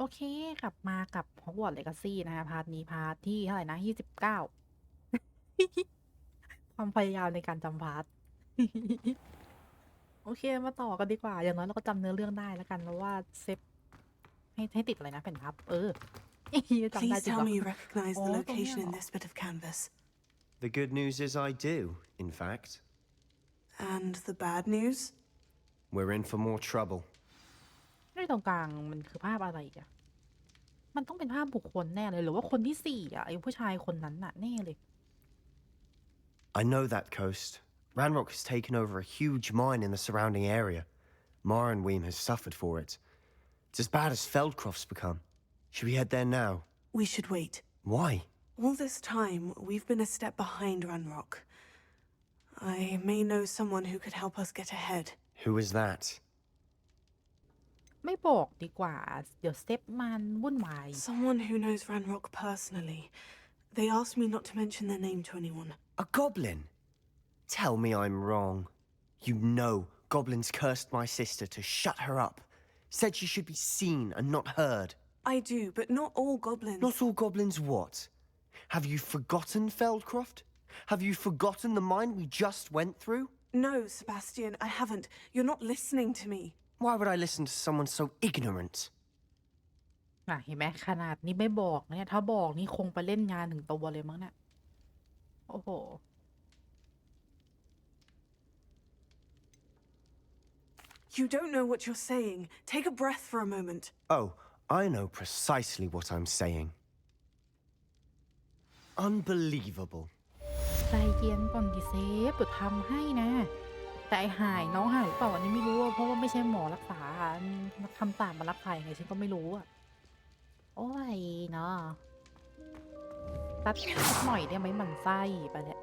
โอเคกลับมากับ Hogwarts Legacy นะคะพาร์ทนี้พาร์ทที่เท่าไหร่นะ29 ความพยายามในการจำพาร์ท โอเคมาต่อกันดีกว่า อย่างน้อยเราก็จำเนื้อเรื่องได้แล้วกันเพราะว่าเซฟให้ติดอะไรนะแผ่นพับจำได้ Please จริง tell เหรอ me you recognize อ๋อ the ตรงเนี้ย location เหร in อ this bit of canvas. The good news is I do, in fact. And the bad news? We're in for more trouble. ในตรงกลางมันคือภาพอะไรอีกอะมันต้องเป็นภาพบุคคลแน่เลยหรือว่าคนที่สี่อะไอ้ผู้ชายคนนั้นน่ะแน่เลย I know that coast. Ranrock has taken over a huge mine in the surrounding area. Mornweem has suffered for it. It's as bad as Feldcroft's become. Should we head there now? We should wait. Why? All this time, we've been a step behind Ranrock. I may know someone who could help us get ahead. Who is that? ไม่บอกดีกว่าเดี๋ยวเซฟมันวุ่นวาย Someone who knows Ranrock personally. They asked me not to mention their name to anyone. A goblin? Tell me I'm wrong. You know goblins cursed my sister to shut her up. Said she should be seen and not heard. I do, but not all goblins. Not all goblins what? Have you forgotten Feldcroft? Have you forgotten the mine we just went through? No, Sebastian, I haven't. You're not listening to me. Why would I listen to someone so ignorant? เห็นไหมขนาดนี้ไม่บอกเนี่ยถ้าบอกนี่คงไปเล่นงานถึงตัวเลยมั้งเนี่ยโอ้โห You don't know what you're saying. Take a breath for a moment. Oh, I know precisely what I'm saying. Unbelievable. ใจเย็นก่อนดิเซฟเดี๋ยวทำให้นะ แต่ไอหายน้องหายหรือเปล่าอันนี้ไม่รู้เพราะว่าไม่ใช่หมอรักษาคำสาปมารักษายังไงฉันก็ไม่รู้อ่ะโอ้ยเนาะตัดหน่อยได้ไหมมันไส้ไปเนี่ย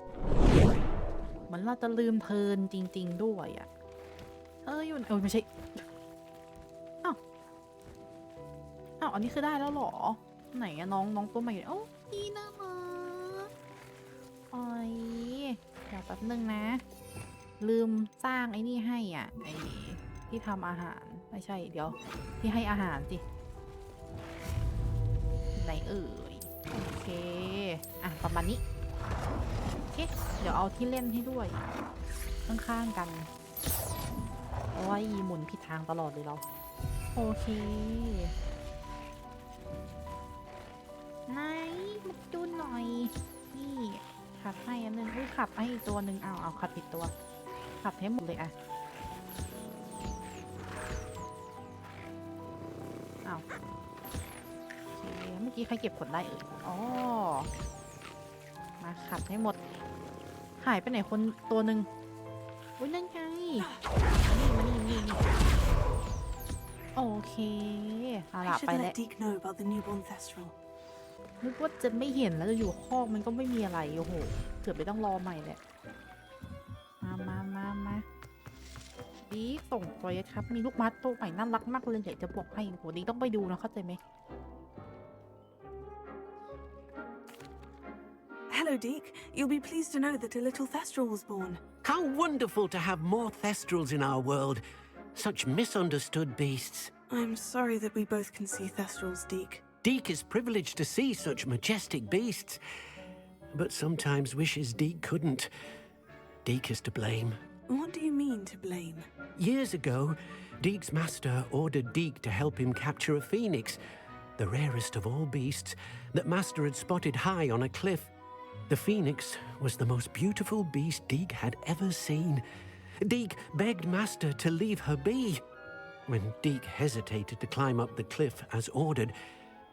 เหมือนเราจะลืมเพลินจริงๆด้วยอ่ะอยู่ไม่ใช่อ้าวอันนี้คือได้แล้วเหรอไหนอะน้องตัวใหม่โอ้ดีน่ารักโอ้ยเดี๋ยวแป๊บนึงนะลืมสร้างไอ้นี่ให้อ่ะไอ้ที่ทำอาหารไม่ใช่เดี๋ยวที่ให้อาหารสิไหนโอเคประมาณนี้โอเคเดี๋ยวเอาที่เล่นให้ด้วยข้างๆกันโอ้ยหมุนผิดทางตลอดเลยเราโอเคไหนมาดูหน่อยนี่ขับให้อันนึงขับให้อีกตัวหนึ่งเอาขับผิดตัวขับให้หมดเลยโอเคเมื่อกี้ใครเก็บผลได้มาขับให้หมดหายไปไหนคนตัวหนึ่งอุ้ยนั่นไงมานี่โอเคเอาล่ะไปแล้ว Deek know about the newborn thestral. นึกว่าจะไม่เห็นแล้วจะอยู่คอกมันก็ไม่มีอะไรโอ้โหเกือบไปต้องรอใหม่แหละมาดีส่งโปรเจกต์ครับมีลูกมัดตัวใหม่น่ารักมากเลยอยากจะบอกให้โหดีต้องไปดูนะเข้าใจไหม Hello, Deek. You'll be pleased to know that a little thestral was born. How wonderful to have more thestrals in our world. Such misunderstood beasts. I'm sorry that we both can see thestrals, Deek. Deek is privileged to see such majestic beasts. But sometimes wishes Deek couldn't. Deek is to blame. What do you mean, to blame? Years ago, Deek's master ordered Deek to help him capture a phoenix, the rarest of all beasts, that master had spotted high on a cliff. The phoenix was the most beautiful beast Deek had ever seen. Deek begged master to leave her be. When Deek hesitated to climb up the cliff as ordered,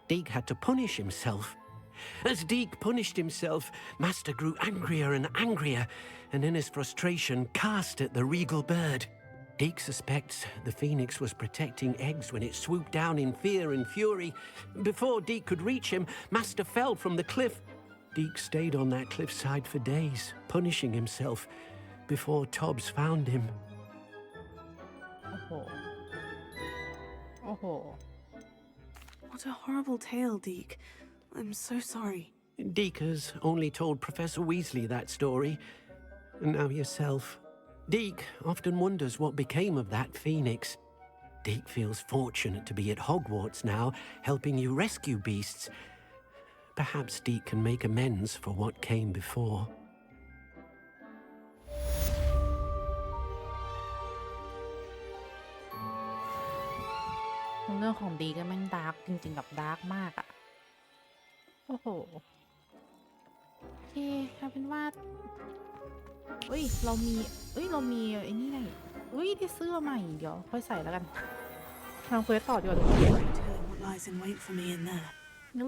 Deek had to punish himself. As Deek punished himself, master grew angrier and angrier, and in his frustration cast at the regal bird. Deek suspects the phoenix was protecting eggs when it swooped down in fear and fury. Before Deek could reach him, master fell from the cliff. Deek stayed on that cliffside for days, punishing himself, before Tobbs found him. What a horrible tale, Deek. I'm so sorry. Deek has only told Professor Weasley that story, and now yourself. Deek often wonders what became of that phoenix. Deke feels fortunate to be at Hogwarts now, helping you rescue beasts. Perhaps Deke can make amends for what came before. เรื่องของดีก็แม่งดาร์กจริงๆกับดาร์กมากอะโอ้โหโอเคเอาเป็นว่าเอ้ยเรามีไอ้นี่ไงได้เสื้อใหม่เดี๋ยวค่อยใส่แล้วกันทำเควสต่อดีกว่า Tell what lies in wait for me in there.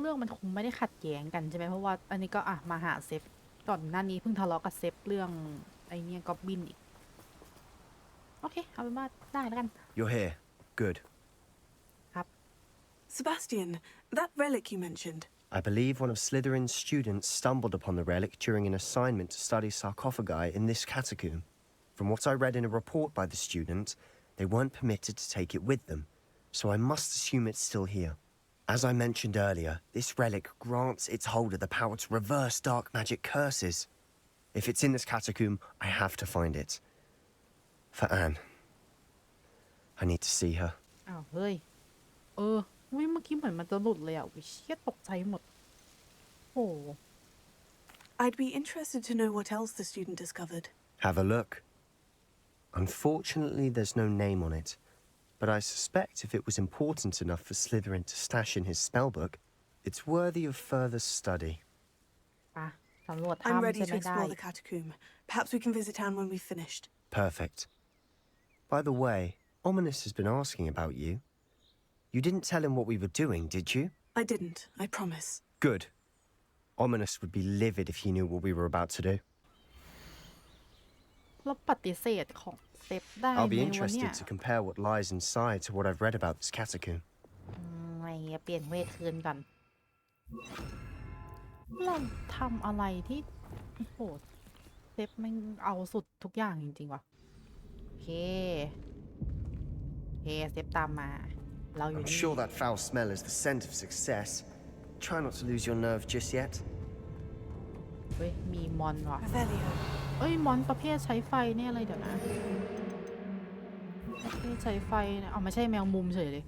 เรื่องมันคงไม่ได้ขัดแย้งกันใช่ไหมเพราะว่าอันนี้ก็มาหาเซฟก่อนหน้านี้เพิ่งทะเลาะกับเซฟเรื่องไอ้เนี่ยก็อบบินอีกโอเคเอาเป็นว่าได้แล้วกัน You're here. Good. ครับ Sebastian, that relic you mentioned. I believe one of Slytherin's students stumbled upon the relic during an assignment to study sarcophagi in this catacomb. From what I read in a report by the student, they weren't permitted to take it with them, so I must assume it's still here. As I mentioned earlier, this relic grants its holder the power to reverse dark magic curses. If it's in this catacomb, I have to find it. For Anne. I need to see her. อ้าวเฮ้ยเมื่อกี้เหมือนมันจะหลุดเลยอ่ะอุ๊ยเชี่ยตกใจหมดโอ้ I'd be interested to know what else the student discovered. Have a look. Unfortunately, there's no name on it, but I suspect if it was important enough for Slytherin to stash in his spellbook, it's worthy of further study. ปะสำรวจ I'm ถ้ำ ready ใช่ to ไหมได้ explore the catacomb. Perhaps we can visit Anne when we've finished. Perfect. By the way, Ominous has been asking about you. You didn't tell him what we were doing, did you? I didn't, I promise. Good. Ominous would be livid if he knew what we were about to do. แล้วปฏิเสธของเซฟได้ I'll ไห be มวะเนี่ย interested to compare what lies inside to what I've read about this catacomb. ไม่เปลี่ยนเวทคืนก่อนเราทำอะไรที่โอ้โหเซฟแม่งเอาสุดทุกอย่างจริงๆว่ะโอเคเซฟตามมาเราอยู่ I'm นี่ sure that foul smell is the scent of success. Try not to lose your nerve just yet. เฮ้ยมีมอนว่ะ Revelio. เอ้ยมอนประเภทใช้ไฟเนี่ยอะไรเดี๋ยวนะประเภทใช้ไฟนะเอาไม่ใช่แมวมุมเฉยเลย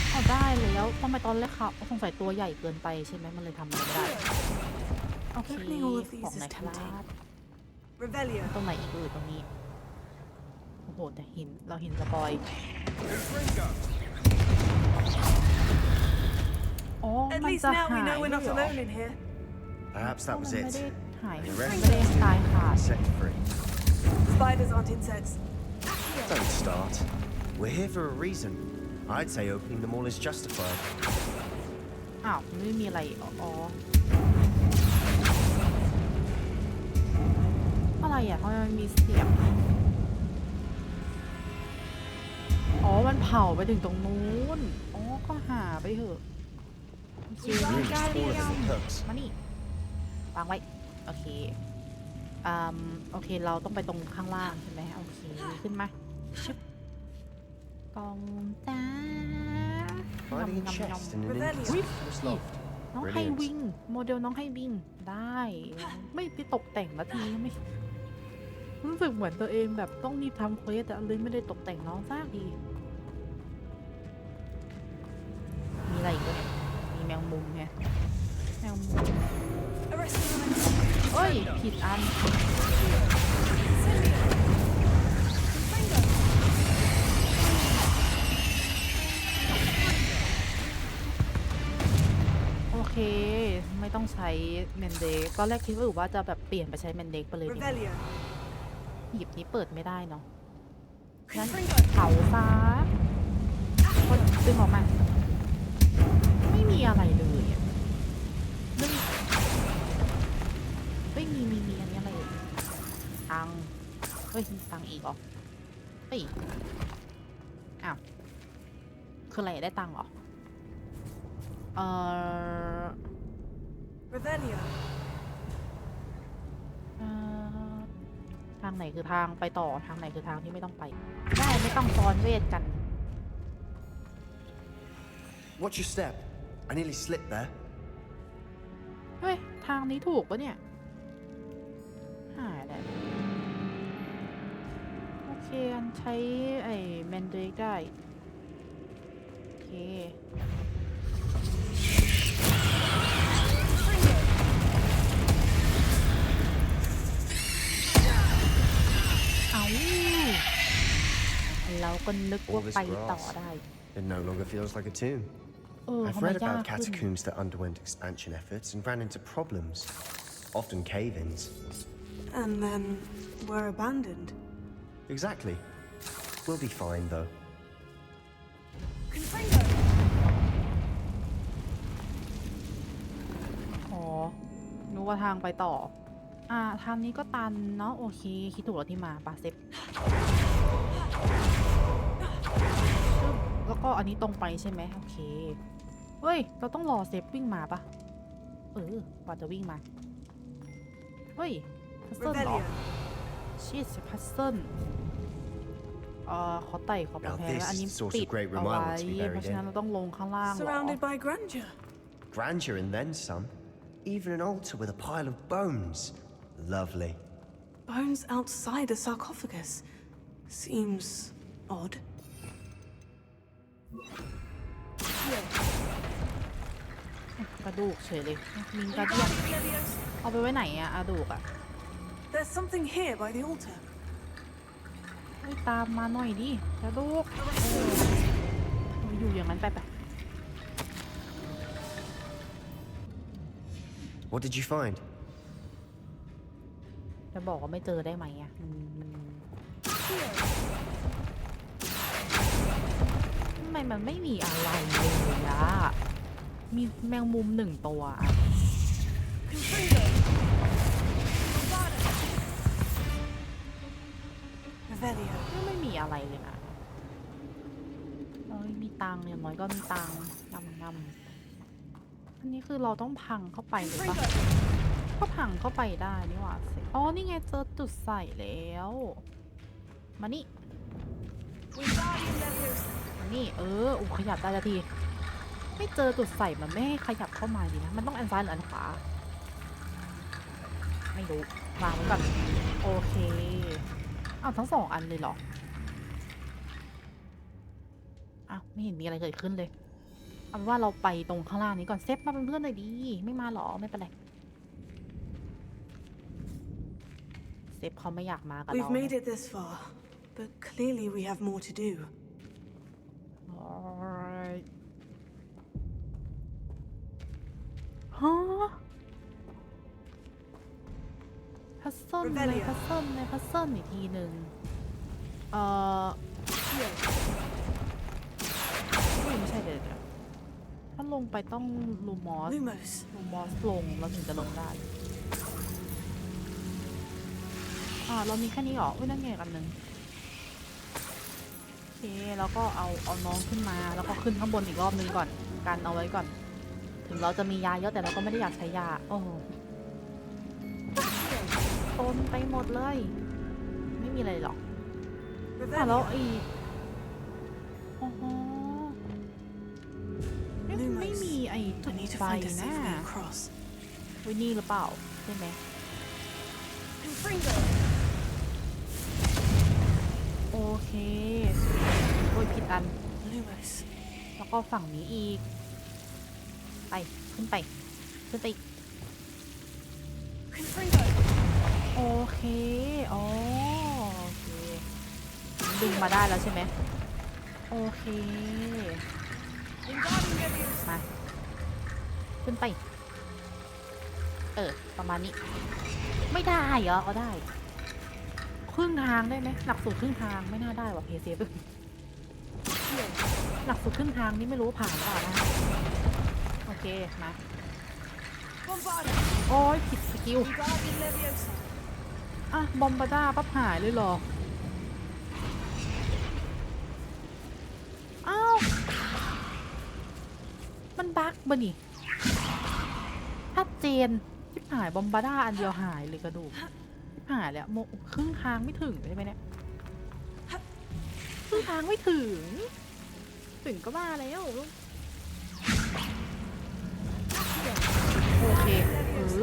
เอาได้แล้วทำไมตอนแรกเขาสงสัยตัวใหญ่เกินไปใช่ไหมมันเลยทำอะไรไม่ได้โอเค Opening all of ข these อง is ไหนค tempting. รับ Revelio. ตรงไหนอีกตรงนี้โอ้โหแต่เห็นเราเห็นสปอยอ๋อ At มัน least จะ now หา we ย know we're ด้ not วยเหรอ alone in here. Perhaps that was ไม่ it. ได้หาย The ไม่ rest ได้ตายขาด set free. Spiders aren't insects. Don't start. We're here for a reason. I'd say opening them all is justified. อ้าวไม่มีอะไรอ๋ออะไรอ่ะทำไมมันมีเสียงอ๋อมันเผาไปถึงตรงนู้นอ๋อก็หาไปเถอะโอเค The room is full of little hooks. มานี่วางไว้โอเคโอเคเราต้องไปตรงข้างล่างใช่ไหมโอเคขึ้นมาชึบกองจ้า Finding a chest in an Revelio. inconspicuous loft. น้องให้วิ่งโมเดลน้องให้วิ่งได้ไม่ได้ตกแต่งละทีไม่รู้สึกเหมือนตัวเองแบบต้องรีบทำเควสแต่เลยไม่ได้ตกแต่งน้องซากทีมีอะไรอีกเนี่ยมีแมวมุมไงแมวมุม Arresting them. เอ้ยผิดอันโอเคไม่ต้องใช้เมนเดกตอนแรกคิดว่าจะแบบเปลี่ยนไปใช้เมนเดกไปเลยดี Revelio. หยิบนี้เปิดไม่ได้เนาะงั้นเผาซะก็ดึงออกมาไม่มีอะไรเลยอ่ะดึงไม่มีอันนี้อะไรตังเฮ้ยมีตังอีกเหรอเฮ้ยอ้าวคืออะไรได้ตังเหรอRevelio. ทางไหนคือทางไปต่อทางไหนคือทางที่ไม่ต้องไปได้ไม่ต้องซ้อนเวทกัน Watch your step. I nearly slipped there. ทางนี้ถูกปะเนี่ยหายแล้วโอเคอันใช้ไอ้แมนเดรกได้โอเคเอาเราก็นึกว่า All this ไปต่อ grass. ได้ It no longer feels like a tomb. ทำ I've ไม read ยาก about ขึ้น catacombs that underwent expansion efforts and ran into problems, often cave-ins. And then were abandoned. Exactly. We'll be fine, though. อ๋อนึกว่าทางไปต่อทางนี้ก็ตันเนาะโอเคคิดถูกแล้วที่มาปาเซฟแล้วก็อันนี้ตรงไปใช่ไหมโอเคเฮ้ยเราต้องรอเซฟวิ่งมาปะกว่าจะวิ่งมาเฮ้ยพัซเซิลเหรอ Revelio. ชีสพัซเซิลขอไต่ขอบกำแพงแล้วอันนี้ Now this source of ปิด great เอาไว้ reminder to be buried เพราะฉะนั้น in. เราต้องลงข้างล่างเหรอ Surrounded by grandeur. Grandeur and then some. Even an altar with a pile of bones. Lovely. Bones outside a sarcophagus. Seems odd. กระดูกเฉยเลยมิงกระเดียนเอาไปไว้ไหนอะกระดูกอะ There's something here by the altar. เฮ้ยตามมาหน่อยดิกระดูกอยู่อย่างนั้นไป What did you find? จะบอกว่าไม่เจอได้ไหมอะทำไมมันไม่มีอะไรเลยอะมีแมงมุม1 ตัวอะ Revelio. ไม่มีอะไรเลยนะมีตังค์อย่างน้อยก็มีตังค์นำอันนี้คือเราต้องพังเข้าไปหรือเปล่าก็พังเข้าไปได้นี่หว่าอ๋อนี่ไงเจอจุดใส่แล้วมานี่ขยับได้แล้วทีไม่เจอจุดใส่มันไม่ให้ขยับเข้ามาดีนะมันต้องอันซ้ายหรืออันขวาไม่รู้วางไว้ก่อนโอเคเอาทั้ง2 อันเลยเหรอไม่เห็นมีอะไรเกิดขึ้นเลยเอาเป็นว่าเราไปตรงข้างล่างนี้ก่อนเซฟมาเป็นเพื่อนหน่อยดีไม่มาหรอไม่เป็นไรเซฟเขาไม่อยากมากับเรา We've made it this far, but clearly we have more to do. ฮะพัซเซิลเลยพัซเซิลเลยพัซเซิลอีกทีหนึ่งไม่ใช่เดี๋ยวถ้าลงไปต้องลูมอส Lumos. ลงแล้วถึงจะลงได้เรามีแค่นี้หรอนั่นไงอันหนึ่งโอเคแล้วก็เอาน้องขึ้นมาแล้วก็ขึ้นข้างบนอีกรอบนึงก่อนกันเอาไว้ก่อนถึงเราจะมียาเยอะแต่เราก็ไม่ได้อยากใช้ยาโอ้โหตนไปหมดเลยไม่มีอะไรหรอกแล้วโอ้โหไม่มีไอ้จุ I ด need to ไฟ find a นะ safe way across. ไว้นี่หรือเปล่าใช่ไหมโอเคโอ้ยผิดอัน Lumos. แล้วก็ฝั่งนี้อีกไปขึ้นไปอีกโอเคอ๋อโอเคดึงมาได้แล้วใช่ไหมโอเคมาขึ้นไปประมาณนี้ไม่ได้เหรอได้ครึ่งทางได้ไหมหลักสูตรครึ่งทางไม่น่าได้ว่ะเพเซฟหลักสูตรครึ่งทางนี่ไม่รู้ผ่านเปล่านะโอเคมาโอ้ยผิดสกิลบอมบาด้าปั๊บหายเลยเหรออ้าวมันบั๊กบ่นี่ชัดเจนชิบหายบอมบาด้าอันเดียวหายเลยกระดูกชิบหายแล้วครึ่งทางไม่ถึงใช่ไหมเนี่ยครึ่งทางไม่ถึงก็บ้าแล้วโอเค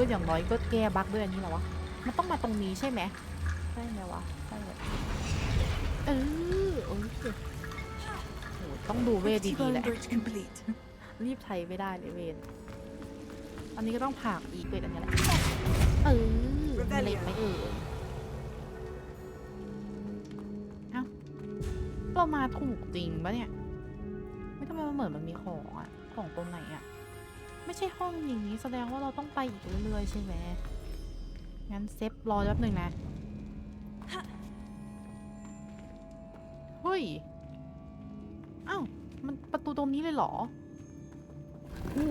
อย่างน้อยก็แก้บั๊กด้วยอันนี้เหรอวะมันต้องมาตรงนี้ใช่ไหมใช่ไหมวะใช่เลยโอ้ยโหต้องดูเวทดีๆ T-bone แหละ bridge complete. รีบใช้ไม่ได้เลยเวทอันนี้ก็ต้องผ่าอีกเวทอันนี้แหละมีเหล็กไหมเอ้าเรามาถูกจริงปะเนี่ยไม่ทำไมมันเหมือนมันมีของอะของตรงไหนอะไม่ใช่ห้องนี้แสดงว่าเราต้องไปอีกเรื่อยๆใช่ไหมงั้นเซฟรอแป๊บหนึ่งนะเฮ้ยอ้าวมันประตูตรงนี้เลยเหรออู้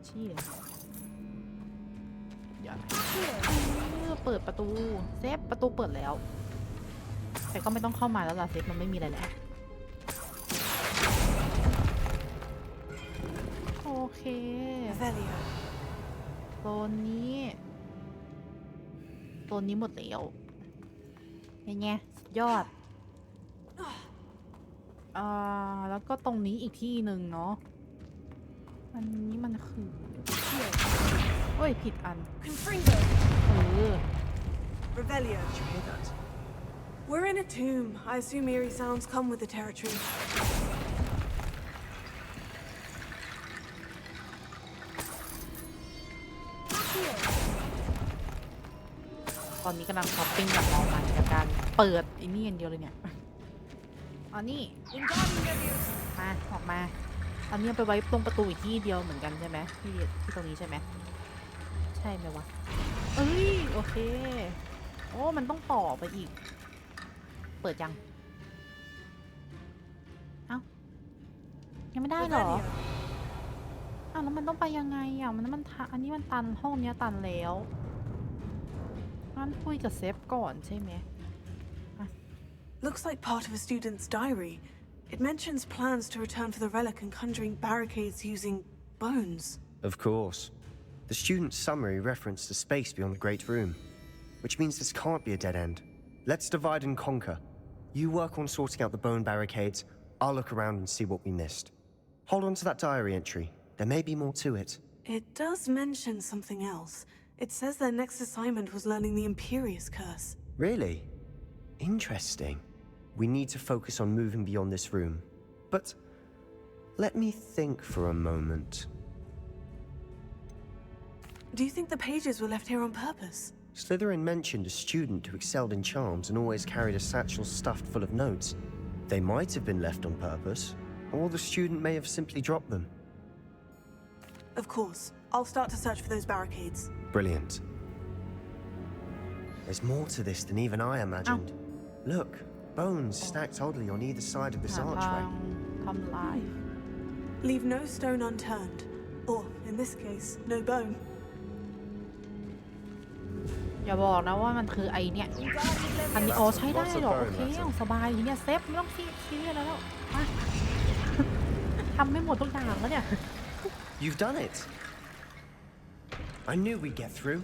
ชี้เลยอย่าเปิดประตูเซฟประตูเปิดแล้วแต่ก็ไม่ต้องเข้ามาแล้วล่ะเซฟมันไม่มีอะไรแล้วโอเค Revelio. โซนนี้หมดแล้วยังไงสุดยอดแล้วก็ตรงนี้อีกที่หนึ่งเนาะอันนี้มันคือโอ้ยผิดอัน Confringo. Revelio. Did you hear that? We're in a tomb. I assume eerie sounds come with the territory. ตอนนี้กำลังช้อปปิ้งกับน้องมันกับการเปิดไอ้นี่อย่างเดียวเลยเนี่ยอันนี้มาออกมาอันนี้ไปไว้ตรงประตูอีกที่เดียวเหมือนกันใช่ไหมที่ตรงนี้ใช่ไหมใช่ไหมวะเอ้ยโอเคโอ้มันต้องต่อไปอีกเปิดยังเอ้ายังไม่ได้เหรอ Revelio. อ้าวแล้วมันต้องไปยังไงอ่ะอันนี้มันตันห้องเนี้ยตันแล้วงั้นคุยกับเซฟก่อนใช่ไหม Looks like part of a student's diary. It mentions plans to return for the relic and conjuring barricades using bones. Of course. The student's summary referenced a space beyond the Great Room, which means this can't be a dead end. Let's divide and conquer. You work on sorting out the bone barricades, I'll look around and see what we missed. Hold on to that diary entry. There may be more to it. It does mention something else. It says their next assignment was learning the Imperious Curse. Really? Interesting. We need to focus on moving beyond this room. But let me think for a moment. Do you think the pages were left here on purpose? Slytherin mentioned a student who excelled in charms and always carried a satchel stuffed full of notes. They might have been left on purpose, or the student may have simply dropped them. Of course. I'll start to search for those barricades. Brilliant. There's more to this than even I imagined. Look, bones stacked oddly on either side of this หาทา archway. งทำลาย Leave no stone unturned. Or, in this case, no bone. อย่าบอกนะว่ามันคือไอเนี่ยอันนี้อ๋อใช้ได้เหรอ โอเคเอาสบายทีเนี่ยเซฟไม่ต้องซีเรียสแล้วมา ทำไม่หมดทุกอย่างแล้วเนี่ย You've done it. I knew we'd get through.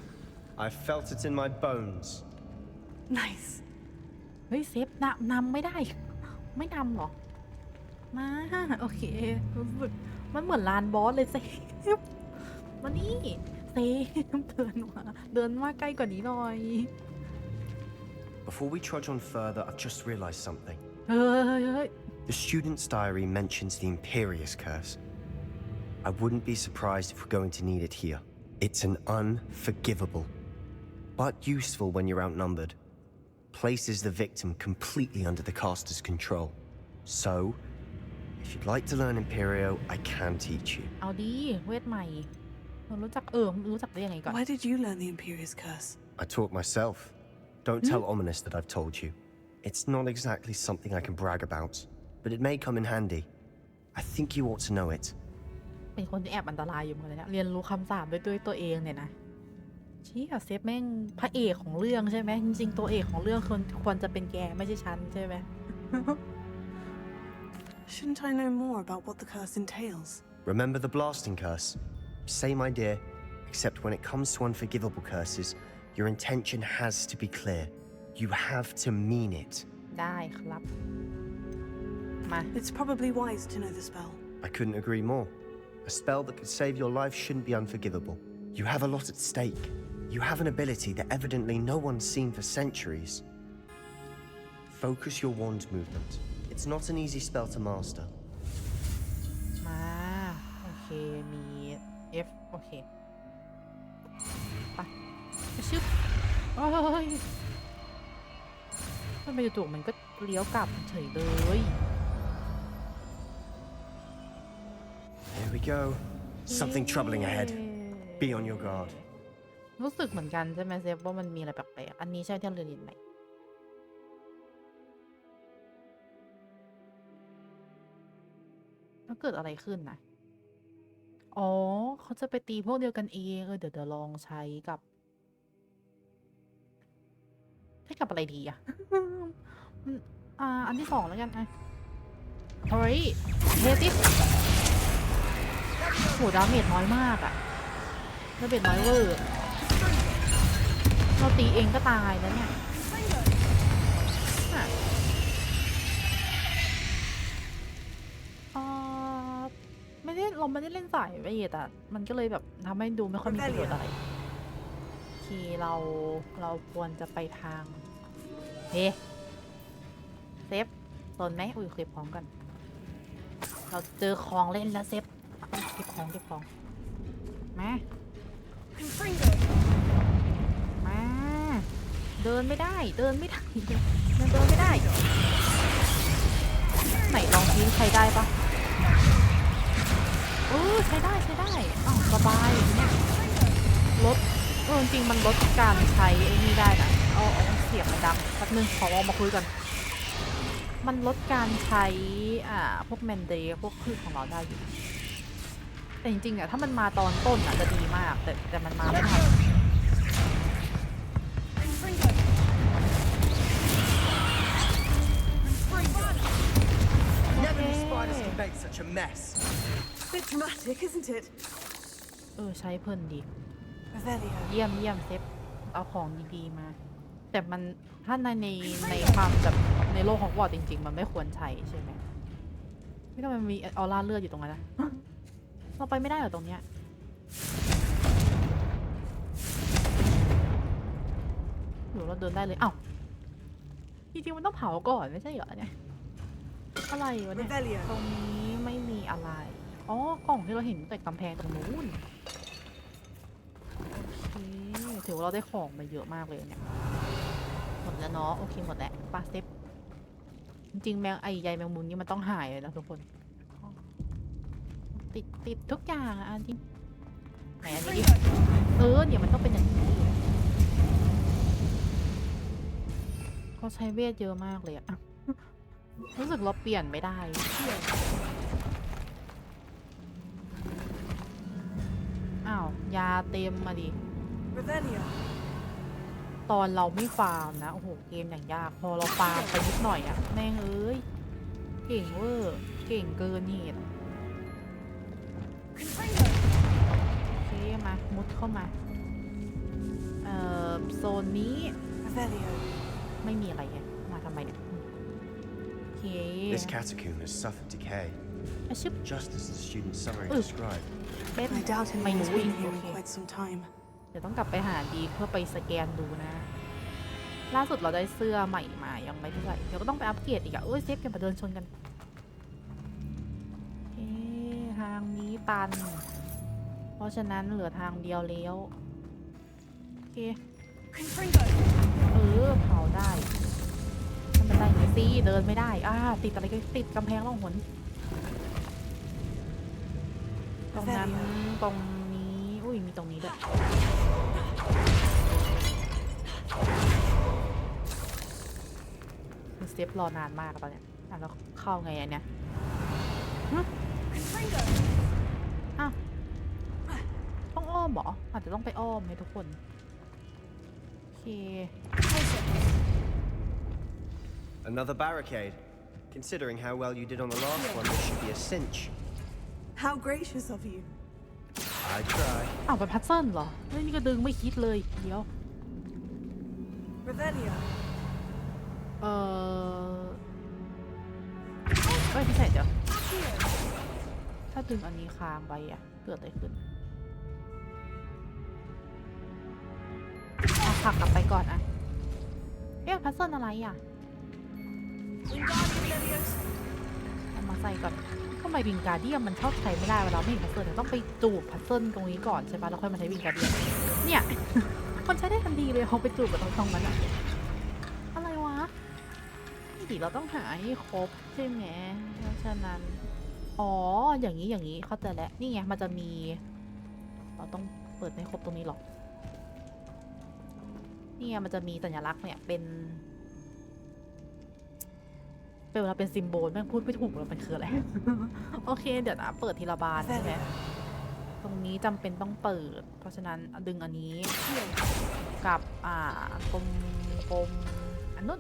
I felt it in my bones. Nice. เฮ้ยเซฟนำไม่ได้ ไม่นำเหรอ มาโอเครู้สึกมันเหมือนลานบอสเลยเซฟมานี่เซฟเดินมาใกล้กว่านี้หน่อย Before we trudge on further, I've just realized something. เฮ้ย The student's diary mentions the Imperious Curse. I wouldn't be surprised if we're going to need it here. It's an unforgivable, but useful when you're outnumbered. Places the victim completely under the caster's control. So, if you'd like to learn Imperio, I can teach you. เอาดีเวทใหม่รู้จักได้ยังไงก่อน Where did you learn the Imperious Curse? I taught myself. Don't tell Ominous that I've told you. It's not exactly something I can brag about, but it may come in handy. I think you ought to know it. เป็นคนที่แอบอันตรายอยู่เหมือนกันนะเรียนรู้คำสาปด้วยตัวเองเนี่ยนะเชี่ยเซฟแม่งพระเอกของเรื่องใช่ไหมจริงๆตัวเอกของเรื่องควรจะเป็นแกไม่ใช่ฉันใช่ไหม Shouldn't I know more about what the curse entails? Remember the blasting curse? Same idea, except when it comes to unforgivable curses, your intention has to be clear. You have to mean it. ได้ครับมา It's probably wise to know the spell. I couldn't agree more. A spell that could save your life shouldn't be unforgivable. You have a lot at stake. You have an ability that evidently no one's seen for centuries. Focus your wand movement. It's not an easy spell to master. มาโอเคมี F โอเคไปชึบโอ้ยทำไมจู่ๆมันก็เลี้ยวกลับเฉยเลย Here we go. Something troubling ahead. Be on your guard. รู้สึกเหมือนกันใช่ไหมเซฟว่ามันมีอะไรแปลกๆอันนี้ใช่ที่เราเรียนไหมแล้วเกิดอะไรขึ้นนะอ๋อเขาจะไปตีพวกเดียวกันเองเดี๋ยวลองใช้กับอะไรดีอะ อันที่2แล้วกันอ่ะเฮ้ยเฮติสโหดาเมจน้อยมากอะดาเมจน้อยเวอร์เราตีเองก็ตายแล้วเนี่ยเราไม่ได้เล่นสายเวทอ่ะมันก็เลยแบบทำให้ดูไม่ค่อยมีประโยชน์อะไรโอเคเราควรจะไปทางเฮ้เซฟโซนไหมอุ้ยเคยพร้อมกันเราเจอของเล่นแล้วเซฟเก็บของมาเดินไม่ได้ยังเดินไม่ได้ไหนลองทิ้งใครได้ปะใช้ได้อ้าวสบายเนี่ยลดจริงมันลดการใช้ไอ้นี่ได้นะเอาเสียงมันดังแป๊บนึงขอออกมาคุยกันมันลดการใช้พวกแมนเดย์พวกพืชของเราได้อยู่แต่จริงๆถ้ามันมาตอนต้นจะดีมากแต่มันมาไม่ทันMake such a mess. Bit dramatic, isn't it? ใช้เพลินดี Revelio. เยี่ยมเซฟเอาของดีๆมาแต่มันถ้าในความแบบในโลกของวอร์ดจริงๆมันไม่ควรใช้ใช่ไหมไม่ต้องมันมีออร่าเลือดอยู่ตรงนั้นนะ เราไปไม่ได้เหรอตรงเนี้ยหรือเราเดินได้เลยอ้าวจริงๆมันต้องเผาก่อนไม่ใช่เหรอเนี่ยอะไรวะเนี่ยตรงนี้ไม่มีอะไรอ๋อกล่องที่เราเห็นแต่กำแพงตรงนู้นโอเคถือว่าเราได้ของมาเยอะมากเลยเนี่ยหมดแล้วเนาะโอเคหมดแล้วปลาเซฟจริงๆใยแมงมุมนี่มันต้องหายเลยนะทุกคนติดทุกอย่างอ่ะจริงไหนอันนี้เนี่ยมันต้องเป็นอย่างนี้เขาใช้เวทเยอะมากเลยอะรู้สึกเราเปลี่ยนไม่ได้อ้าวยาเต็มมาดิตอนเราไม่ฟาร์มนะโอ้โหเกมอย่างยากพอเราฟาร์มไปนิดหน่อยอะแม่งเก่งเวอร์เก่งเกินเหตุโอเคมามุดเข้ามาโซนนี้ไม่มีอะไรไงมาทำไมเนี่ยThis catacomb has suffered decay, just as the student's summary described. I doubt anyone's been here in quite some time. เดี๋ยวต้องกลับไปหาดีเพื่อไปสแกนดูนะ ล่าสุดเราได้เสื้อใหม่มายังไม่ได้ใส่เดี๋ยวก็ต้องไปอัปเกรดอีกอะเซฟกันมาเดินชนกันทางนี้ตันเพราะฉะนั้นเหลือทางเดียวแล้วโอเคเผาได้มันได้ไงสิเดินไม่ได้ติดอะไรก็ติดกำแพงล่องหนตรงนั้นตรงนี้อุ้ยมีตรงนี้ด้วยเซฟรอนานมากตอนเนี้ยแล้วเข้าไงอันเนี้ยต้องอ้อมเหรออาจจะต้องไปอ้อมให้ทุกคนโอเค Another barricade. Considering how well you did on the last one, this should be a cinch. How gracious of you. I try. เป็นพัซเซิลเหรอนี่ก็ดึงไม่คิดเลยเดี๋ยว Revelio. ไม่ใช่เดี๋ยวถ้าดึงอันนี้ค้างไปเกิดอะไรขึ้น ผลักกลับไปก่อนอะเอ๊ะพัซเซิลอะไรอ่ะเอามาใส่ก่อนทำไมวิงการเดียมมันชอบใช้ไม่ได้เวลาไม่เห็นพัซเซิลต้องไปจูบพัซเซิลตรงนี้ก่อนใช่ปะแล้วค่อยมาใช้วิงการเดียมเนี่ย คนใช้ได้ทันทีเลยเขาไปจูบกับตรงนั้นอะอะไรวะนี่เราต้องหาให้ครบใช่ไหมเพราะฉะนั้นอ๋ออย่างนี้เข้าใจแล้วนี่ไงมันจะมีเราต้องเปิดให้ครบตรงนี้หรอนี่ไงมันจะมีสัญลักษณ์เนี่ยเป็นเวลาเป็นซิมโบลแม่งพูดไม่ถูกเลยมันคืออะไร โอเคเดี๋ยวนะเปิดทีละบานใช่ไหมตรงนี้จำเป็นต้องเปิดเพราะฉะนั้นดึงอันนี้กับกลมอันนู้น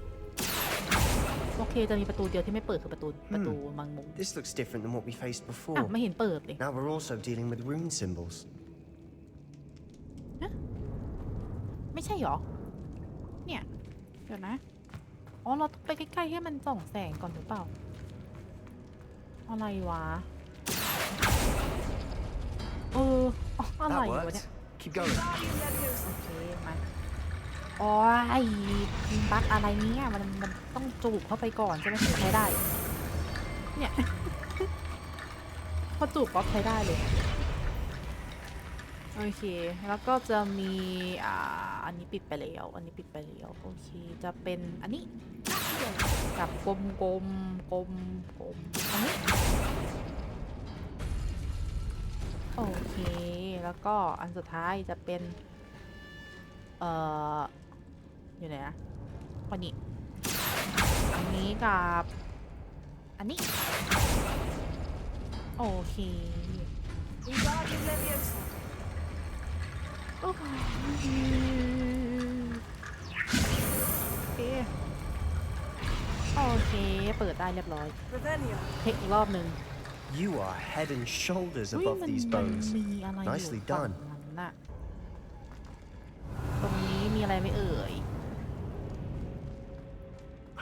โอเคจะมีประตูเดียวที่ไม่เปิดคือประตูมังมุม This looks different than what we faced อ่ะ before. ไม่เห็นเปิดเลย Now we're also dealing with rune symbols. ไม่ใช่หรอเนี่ยเดี๋ยวนะอ๋อเราต้องไปใกล้ๆให้มันส่องแสงก่อนหรือเปล่าอะไรวะอะไร That วะ worked. เนี่ย Keep going. โอเคมาอ๋อไอ้บั๊กอะไรเนี้ยมันต้องจูบเข้าไปก่อนใช่ไหมถึงใช้ได้เนี่ย พอจูบปั๊บใช้ได้เลยโอเคแล้วก็จะมีอันนี้ปิดไปแล้วโอเคจะเป็นอันนี้กับกลมอันนี้โอเคแล้วก็อันสุดท้ายจะเป็นอยู่ไหนนะคนนี้อันนี้กับอันนี้โอเคโอเคเปิดได้เรียบร้อยเทคอีกรอบหนึ่ง You are head and shoulders เฮ้ย above มัน these bones. มีอะไรอยู่ Nicely ฝั่ง done. นั้นน่ะตรงนี้มีอะไรไม่เอ่ย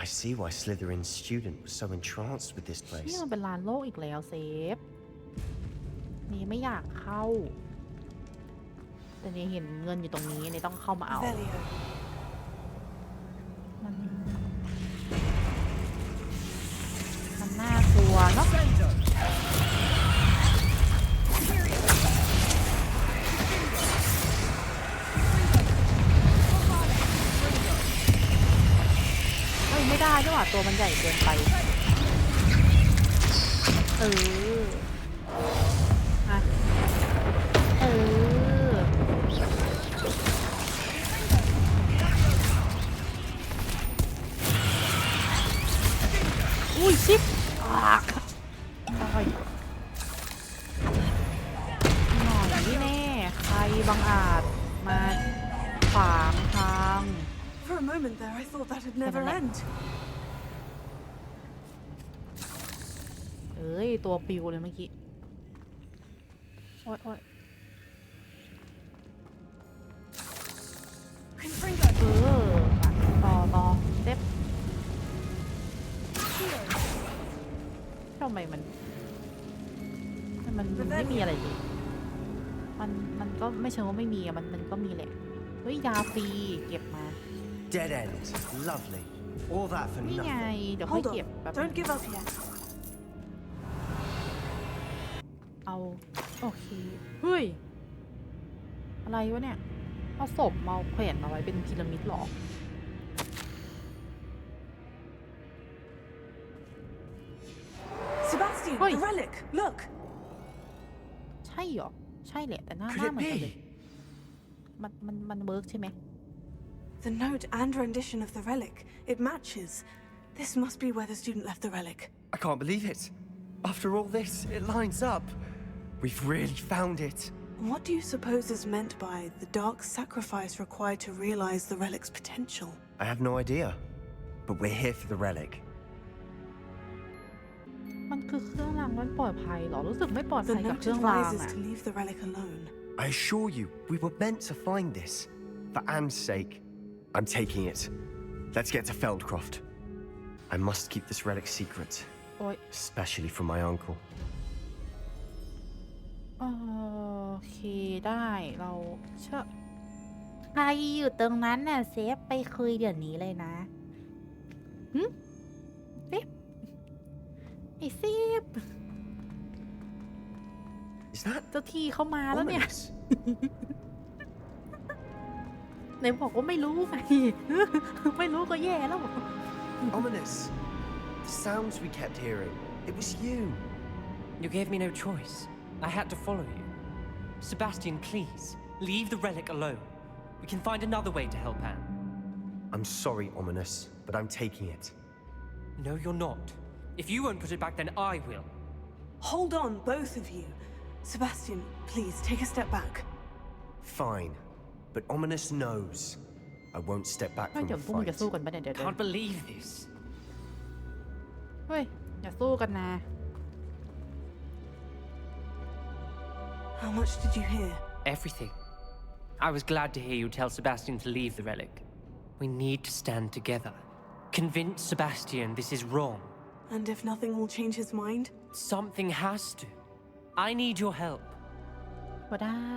I see why Slytherin's student was so entranced with this นี่ place. มันเป็นลานโลกอีกแล้วเซฟนี่ไม่อยากเข้าแต่นี่เห็นเงินอยู่ตรงนี้นี่ต้องเข้ามาเอา Velio. มันน่ากลัวเนาะเฮ้ยไม่ได้ด้วยว่ะตัวมันใหญ่เกินไปอ่ะอุ้ยชิบหน่อยนี่แน่ใครบังอาจมาขวางทาง For a moment there, I thought that'd never end. เอ้ยตัวปิวเลยเมื่อกี้โอ๊ยต่อเซ็ปทำไมมันไม่มีอะไรเลยมันก็ไม่เชิงว่าไม่มีอะมันก็มีแหละเฮ้ยยาฟรีเก็บมา Dead end. Lovely. All that for นี่ไง nothing. เดี๋ยวค่อย Hold เก็บ on. แบบ Don't give up yet. เอาโอเคเฮ้ยอะไรวะเนี่ยเอาศพมาแขวนเอาไว้เป็นพีระมิดหรอ Sebastian, Oi. the relic. Look. ใช่เหรอใช่แหละแต่หน้า Could เหมือน it กันเลย be? มันเวิร์กใช่ไหม The note and rendition of the relic. It matches. This must be where the student left the relic. I can't believe it. After all this, it lines up. We've really found it. What do you suppose is meant by the dark sacrifice required to realize the relic's potential? I have no idea. But we're here for the relic. มันคือเครื่องรางมันปลอดภัยเหรอรู้สึกไม่ปลอด The ภัยกับ note เครื่องราง advises อะ to leave the relic alone. I assure you, we were meant to find this. For Anne's sake, I'm taking it. Let's get to Feldcroft. I must keep this relic secret, โอ้ย especially from my uncle. โอเคได้เราเชื่อ ใครอยู่ตรงนั้นน่ะเซฟไปคุยเดี๋ยวนี้เลยนะเซฟไอเซฟ Is that เจ้าที่เข้ามาแล้วเนี่ย ominous? ไหนบอกว่าไม่รู้ไง ไม่รู้ก็แย่แล้ว Ominous. The sounds we kept hearing. It was you. You gave me no choice. I had to follow you. Sebastian, please, leave the relic alone. We can find another way to help Anne. I'm sorry, Ominous, but I'm taking it. No, you're not. If you won't put it back, then I will. Hold on, both of you. Sebastian, please take a step back. Fine. But Ominous knows. I won't step back เฮ้ย from เดี๋ยว a พวกมึง fight. จะสู้กันปะเนี่ยเดี๋ยว Can't believe this. เฮ้ยอย่าสู้กันนะ How much did you hear? Everything. I was glad to hear you tell Sebastian to leave the relic. We need to stand together. Convince Sebastian this is wrong. And if nothing will change his mind? Something has to. I need your help. ก็ได้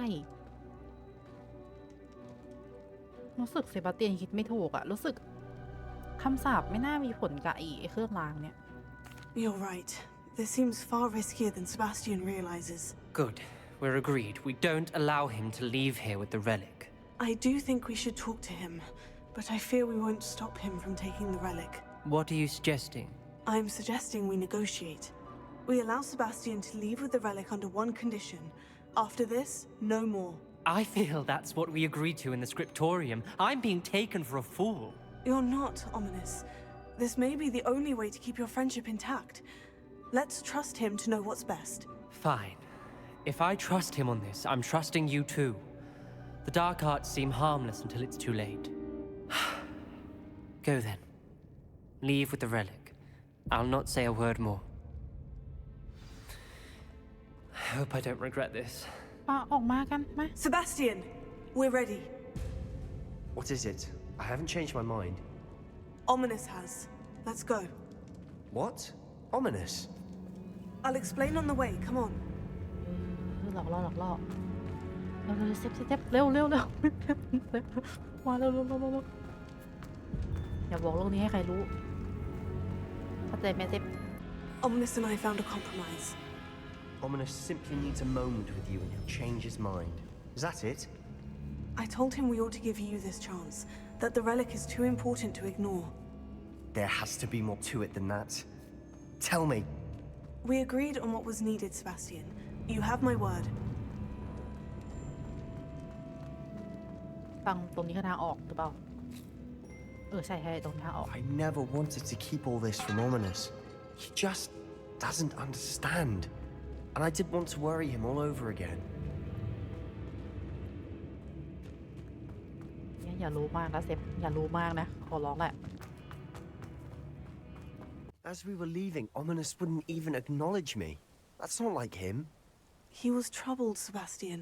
รู้สึกเซบาสเตียนคิดไม่ถูกอะรู้สึกคำสาปไม่น่ามีผลกับไอ้เครื่องรางเนี่ย You're right. This seems far riskier than Sebastian realizes. Good. We're agreed. We don't allow him to leave here with the relic. I do think we should talk to him, but I fear we won't stop him from taking the relic. What are you suggesting? I'm suggesting we negotiate. We allow Sebastian to leave with the relic under one condition. After this, no more. I feel that's what we agreed to in the scriptorium. I'm being taken for a fool. You're not, Ominous. This may be the only way to keep your friendship intact. Let's trust him to know what's best. Fine. If I trust him on this, I'm trusting you too. The dark arts seem harmless until it's too late. Go then. Leave with the relic. I'll not say a word more. I hope I don't regret this. ออกมากันมา Sebastian, we're ready. What is it? I haven't changed my mind. Ominous has. Let's go. What? Ominous? I'll explain on the way. Come on. หลอกล่อเร็วเซฟเร็วมาเร็วอย่าบอกโลกนี้ให้ใครรู้เข้าใจไหมเซฟ Ominous and I found a compromise. Ominous simply needs a moment with you and he'll change his mind. Is that it? I told him we ought to give you this chance, that the relic is too important to ignore. There has to be more to it than that. Tell me. We agreed on what was needed, Sebastian. You have my word. ฟังตรงนี้คือทางออกหรือเปล่าใช่ตรงทางออก I never wanted to keep all this from Ominous. He just doesn't understand. And I didn't want to worry him all over again. อย่ารู้มากนะเซฟอย่ารู้มากนะขอร้องแหละ As we were leaving, Ominous wouldn't even acknowledge me. That's not like him. He was troubled, Sebastian.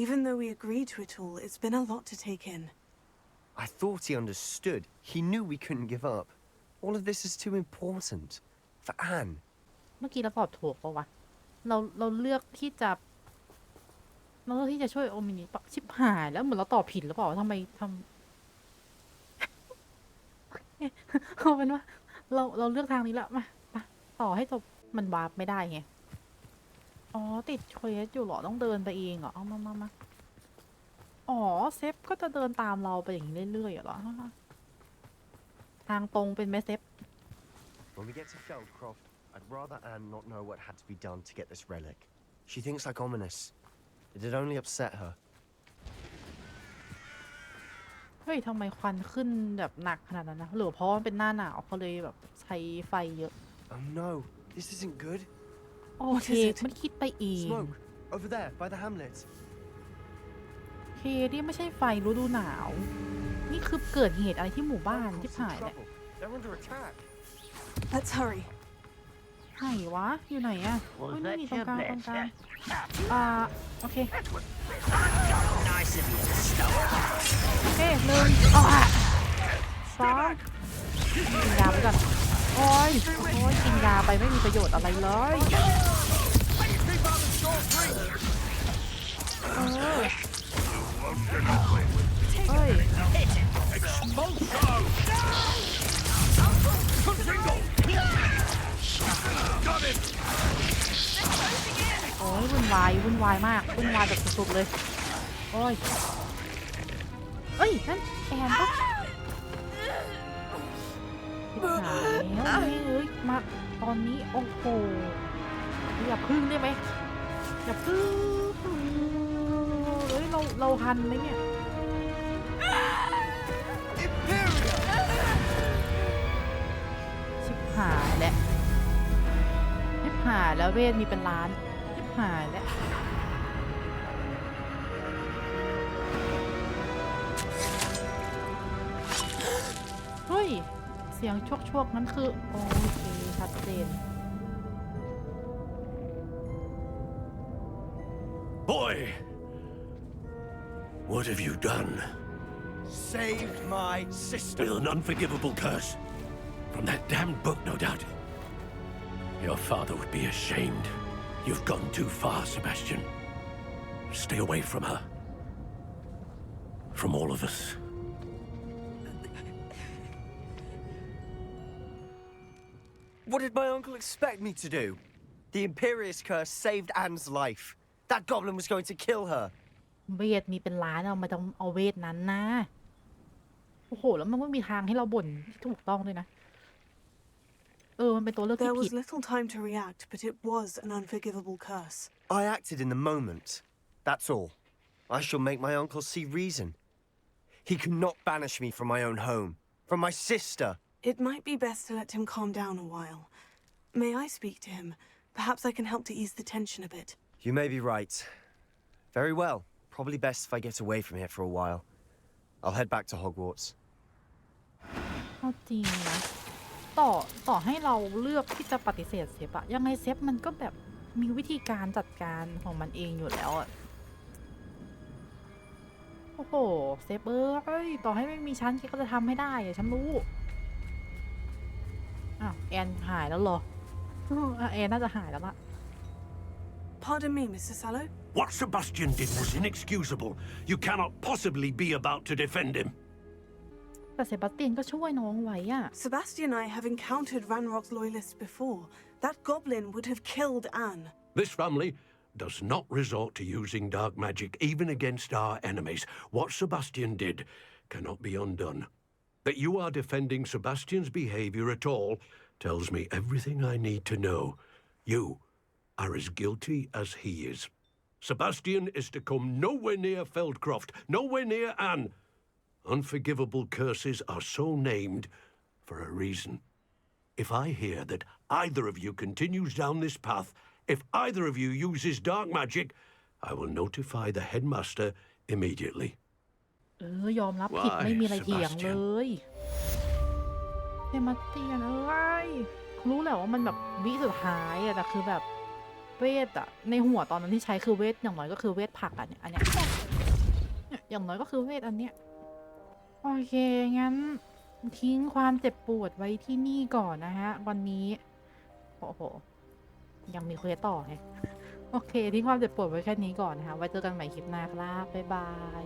Even though we agreed to it all, it's been a lot to take in. I thought he understood. He knew we couldn't give up. All of this is too important. For Anne. เมื่อกี้เราตอบถูกปะวะเราเลือกที่จะช่วยโอมินิปะชิบหายแล้วเหมือนเราตอบผิดหรือเปล่าทำไมเอาเป็นว่าเราเลือกทางนี้แล้วมาต่อให้จบมันวาร์ปไม่ได้ไงอ๋อติดเควสอยู่เหรอต้องเดินไปเองเหรอเอามาอ๋อเซฟก็จะเดินตามเราไปอย่างนี้เรื่อยๆเหรอทางตรงเป็นไหมเซฟ When we get to Feldcroft, I'd rather Anne not know what had to be done to get this relic. She thinks like Ominous. It'd only upset her. เฮ้ยทำไมควันขึ้นแบบหนักขนาดนั้นนะหรือเพราะมันเป็นหน้าหนาวเขาเลยแบบใช้ไฟเยอะ Oh no, this isn't good. โอเคมันคิดไปเอง Smoke, over there, by the hamlet. เคนี่ไม่ใช่ไฟฤดูหนาว นี่คือเกิดเหตุอะไรที่หมู่บ้านที่ Feldcroft's ผ่าน in เนี่ย trouble. They're under attack. Let's hurry. ไหนวะอยู่ไหนอะไม่มีตรงกลางโอเคโอเค1 2 กินยาไปก่อนโอ้ยกินยาไปไม่มีประโยชน์อะไรเลย เอ้ย โอ้ยวุ่นวายมากวุ่นวายแบบสุดๆเลยโอ้ยเอ้ยนั่นแอนปะผิดหายแล้วเอ้ยมาตอนนี้โอ้โหอย่าพึ่งได้ไหมอย่าพึ่งเฮ้ยเราทันไหมเนี่ยชิบหายแล้วชิบหายแล้วเวทมีเป็นล้านชิบหายแล้วเฮ้ยเสียงชวกนั้นคือโอเคชัดเจน Boy, what have you done? Saved my sister. With an unforgivable curse. From that damned book, no doubt. Your father would be ashamed. You've gone too far, Sebastian. Stay away from her. From all of us. What did my uncle expect me to do? The Imperious curse saved Anne's life. That goblin was going to kill her. เวทมีเป็นล้านเอามาต้องเอาเวทนั้นนะโอ้โหแล้วมันไม่มีทางให้เราบ่นที่ถูกต้องด้วยนะมันเป็นตัวเลือกที่ There ผิด was little time to react, but it was an unforgivable curse. I acted in the moment. That's all. I shall make my uncle see reason. He cannot banish me from my own home, from my sister. It might be best to let him calm down a while. May I speak to him? Perhaps I can help to ease the tension a bit. You may be right. Very well. Probably best if I get away from here for a while. I'll head back to Hogwarts. เอาจริงนะต่อให้เราเลือกที่จะปฏิเสธเซฟอะยังไงเซฟมันก็แบบมีวิธีการจัดการของมันเองอยู่แล้วอะโอ้โหเซฟต่อให้ไม่มีฉันแกก็จะทำให้ได้อะฉันรู้อ้าวแอนหายแล้วเหรอแอนน่าจะหายแล้วล่ะ Pardon me, Mr. Sallow. What Sebastian did was inexcusable. You cannot possibly be about to defend him. แต่เซบาสเตียนก็ช่วยน้องไว้อะ Sebastian and I have encountered Ranrock's loyalists before. That goblin would have killed Anne. This family does not resort to using dark magic even against our enemies. What Sebastian did cannot be undone. That you are defending Sebastian's behavior at all tells me everything I need to know. You are as guilty as he is. Sebastian is to come nowhere near Feldcroft, nowhere near Anne. Unforgivable curses are so named for a reason. If I hear that either of you continues down this path, if either of you uses dark magic, I will notify the headmaster immediately. ยอมรับผิดไม่มีอะไรเถียงเลยเซบาสเตียนรู้แหละว่ามันแบบวิสุดท้ายอะแต่คือแบบเวทอะในหัวตอนนั้นที่ใช้คือเวทอย่างน้อยก็คือเวทผักอะเนี่ยอันเนี้ยอย่างน้อยก็คือเวทอันเนี้ยโอเคงั้นทิ้งความเจ็บปวดไว้ที่นี่ก่อนนะฮะวันนี้โอ้โหยังมีเควสต่อไงโอเคทิ้งความเจ็บปวดไว้แค่นี้ก่อนนะคะไว้เจอกันใหม่คลิปหน้าครับบ๊ายบาย